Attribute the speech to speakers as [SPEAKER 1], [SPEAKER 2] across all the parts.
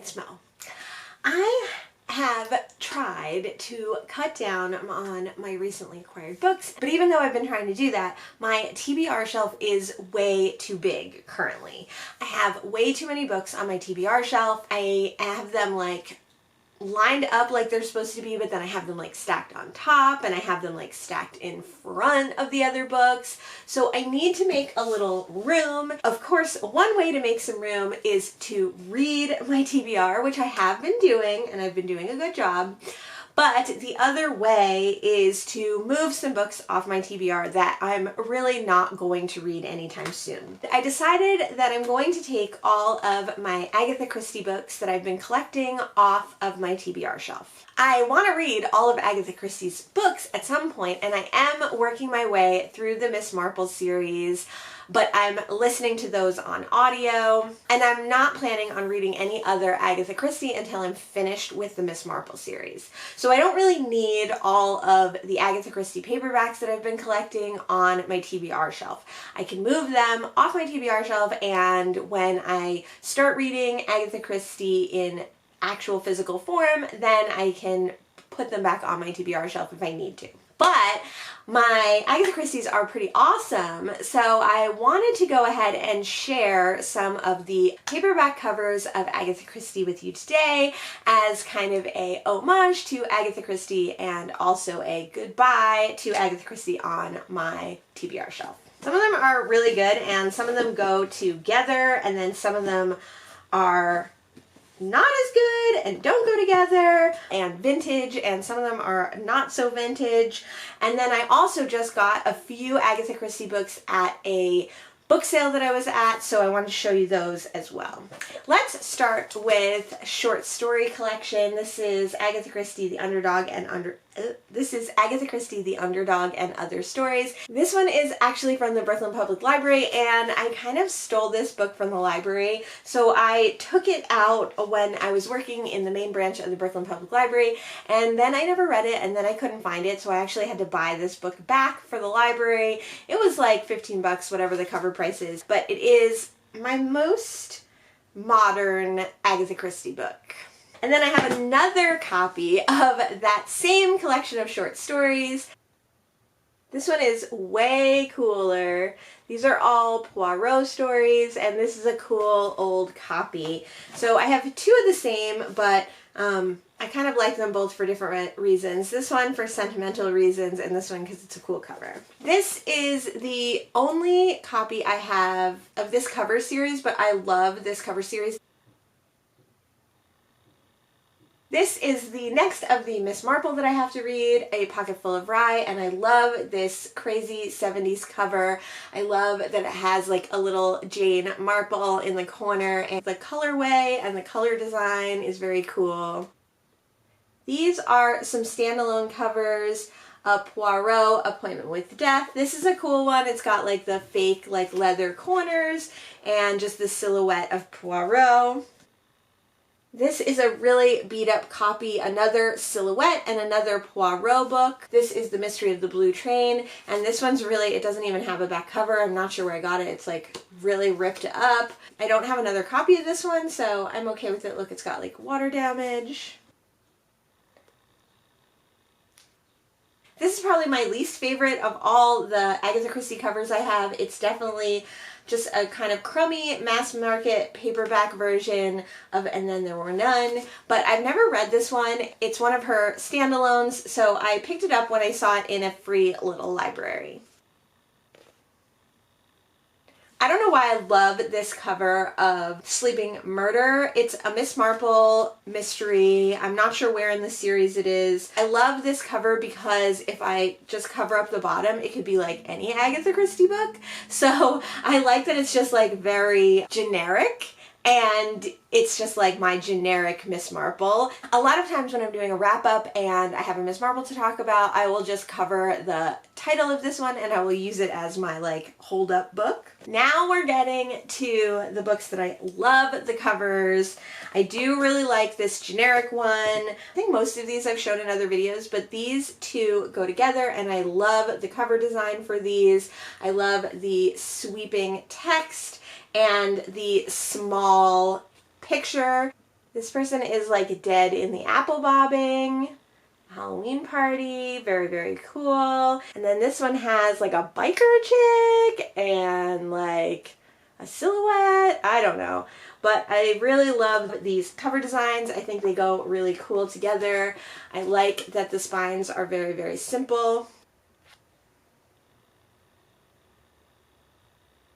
[SPEAKER 1] it's Mo. I have tried to cut down on my recently acquired books, but even though I've been trying to do that, my TBR shelf is way too big currently. I have way too many books on my TBR shelf. I have them like lined up like they're supposed to be, but then I have them like stacked on top, and I have them like stacked in front of the other books. So I need to make a little room. Of course, one way to make some room is to read my TBR, which I have been doing, and I've been doing a good job. But the other way is to move some books off my TBR that I'm really not going to read anytime soon. I decided that I'm going to take all of my Agatha Christie books that I've been collecting off of my TBR shelf. I want to read all of Agatha Christie's books at some point, and I am working my way through the Miss Marple series, but I'm listening to those on audio, and I'm not planning on reading any other Agatha Christie until I'm finished with the Miss Marple series. So I don't really need all of the Agatha Christie paperbacks that I've been collecting on my TBR shelf. I can move them off my TBR shelf, and when I start reading Agatha Christie in actual physical form, then I can put them back on my TBR shelf if I need to. But my Agatha Christie's are pretty awesome, so I wanted to go ahead and share some of the paperback covers of Agatha Christie with you today as kind of a homage to Agatha Christie and also a goodbye to Agatha Christie on my TBR shelf. Some of them are really good, and some of them go together, and then some of them are not as good and don't go together, and vintage, and some of them are not so vintage. And then I also just got a few Agatha Christie books at a book sale that I was at, so I want to show you those as well. Let's start with short story collection. This is Agatha Christie, The Underdog and Agatha Christie, The Underdog and Other Stories. This one is actually from the Brooklyn Public Library, and I kind of stole this book from the library. So I took it out when I was working in the main branch of the Brooklyn Public Library, and then I never read it, and then I couldn't find it, so I actually had to buy this book back for the library. It was like 15 bucks, whatever the cover price is, but it is my most modern Agatha Christie book. And then I have another copy of that same collection of short stories. This one is way cooler. These are all Poirot stories, and this is a cool old copy. So I have two of the same, but I kind of like them both for different reasons. This one for sentimental reasons, and this one because it's a cool cover. This is the only copy I have of this cover series, but I love this cover series. This is the next of the Miss Marple that I have to read, A Pocket Full of Rye, and I love this crazy 70s cover. I love that it has like a little Jane Marple in the corner, and the colorway and the color design is very cool. These are some standalone covers. Poirot, Appointment with Death. This is a cool one. It's got like the fake like leather corners and just the silhouette of Poirot. This is a really beat up copy, another silhouette and another Poirot book. This is The Mystery of the Blue Train, and this one's really, it doesn't even have a back cover. I'm not sure where I got it. It's like really ripped up. I don't have another copy of this one, so I'm okay with it. Look, it's got like water damage. This is probably my least favorite of all the Agatha Christie covers I have. It's definitely just a kind of crummy mass market paperback version of And Then There Were None, but I've never read this one. It's one of her standalones, so I picked it up when I saw it in a free little library. I don't know why I love this cover of Sleeping Murder. It's a Miss Marple mystery. I'm not sure where in the series it is. I love this cover because if I just cover up the bottom, it could be like any Agatha Christie book. So I like that it's just like very generic, and it's just like my generic Miss Marple. A lot of times when I'm doing a wrap-up and I have a Miss Marple to talk about, I will just cover the title of this one and I will use it as my like hold-up book. Now we're getting to the books that I love the covers. I do really like this generic one. I think most of these I've shown in other videos, but these two go together and I love the cover design for these. I love the sweeping text and the small picture. This person is like dead in the apple bobbing. Halloween party, very, very cool. And then this one has like a biker chick and like a silhouette. I don't know. But I really love these cover designs. I think they go really cool together. I like that the spines are very, very simple.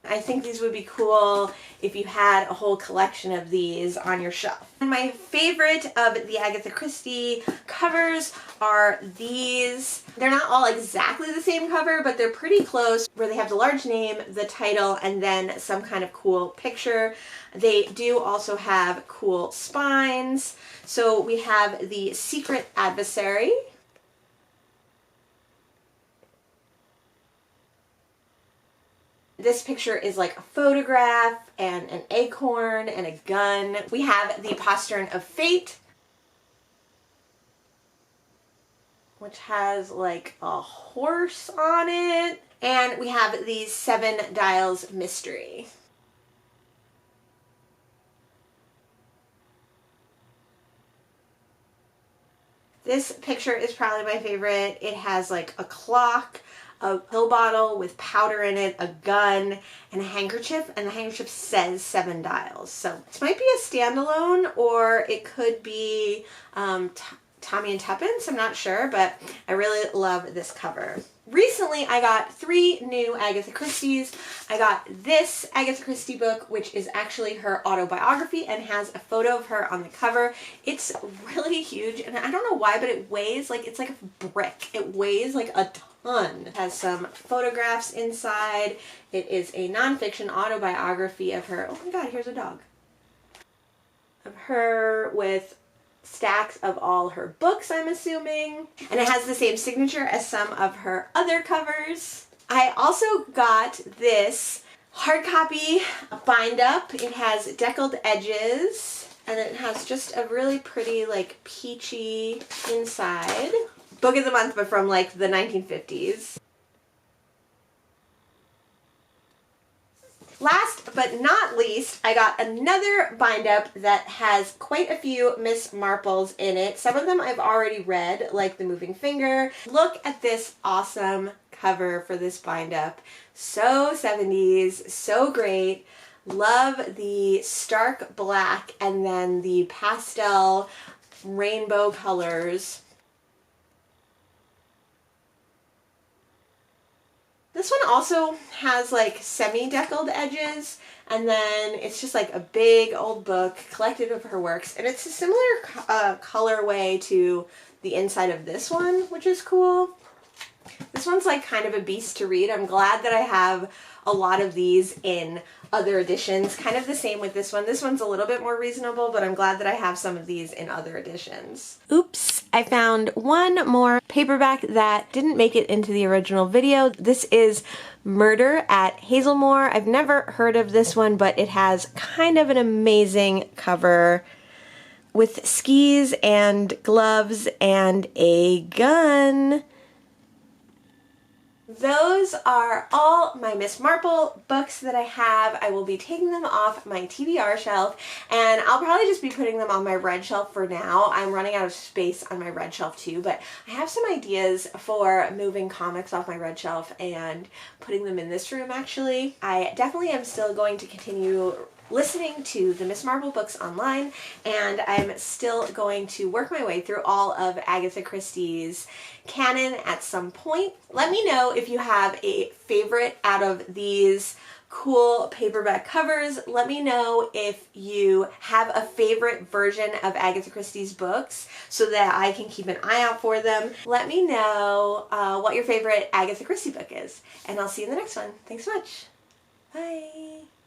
[SPEAKER 1] I think these would be cool if you had a whole collection of these on your shelf. And my favorite of the Agatha Christie covers are these. They're not all exactly the same cover, but they're pretty close, where they have the large name, the title, and then some kind of cool picture. They do also have cool spines. So we have the Secret Adversary. This picture is like a photograph and an acorn and a gun. We have the Postern of Fate, which has like a horse on it. And we have the 7 Dials Mystery. This picture is probably my favorite. It has like a clock, a pill bottle with powder in it, a gun, and a handkerchief, and the handkerchief says 7 dials. So this might be a standalone, or it could be Tommy and Tuppence, I'm not sure, but I really love this cover. Recently, I got 3 new Agatha Christie's. I got this Agatha Christie book, which is actually her autobiography and has a photo of her on the cover. It's really huge, and I don't know why, but it weighs like, it's like a brick. It weighs like a ton. It has some photographs inside. It is a nonfiction autobiography of her. Oh my god, here's a dog. Of her with stacks of all her books, I'm assuming. And it has the same signature as some of her other covers. I also got this hard copy bind up. It has deckled edges, and it has just a really pretty like peachy inside. Book of the month, but from like the 1950s. Last but not least, I got another bind-up that has quite a few Miss Marples in it. Some of them I've already read, like The Moving Finger. Look at this awesome cover for this bind-up. So 70s, so great. Love the stark black and then the pastel rainbow colors. This one also has like semi-deckled edges, and then it's just like a big old book collected of her works, and it's a similar colorway to the inside of this one, which is cool. This one's like kind of a beast to read. I'm glad that I have a lot of these in other editions. Kind of the same with this one. This one's a little bit more reasonable, but I'm glad that I have some of these in other editions. Oops, I found one more paperback that didn't make it into the original video. This is Murder at Hazelmoor. I've never heard of this one, but it has kind of an amazing cover with skis and gloves and a gun. Those are all my Miss Marple books that I have. I will be taking them off my TBR shelf, and I'll probably just be putting them on my red shelf for now. I'm running out of space on my red shelf too, but I have some ideas for moving comics off my red shelf and putting them in this room actually. I definitely am still going to continue listening to the Miss Marple books online, and I'm still going to work my way through all of Agatha Christie's canon at some point. Let me know if you have a favorite out of these cool paperback covers. Let me know if you have a favorite version of Agatha Christie's books so that I can keep an eye out for them. Let me know what your favorite Agatha Christie book is, and I'll see you in the next one. Thanks so much. Bye.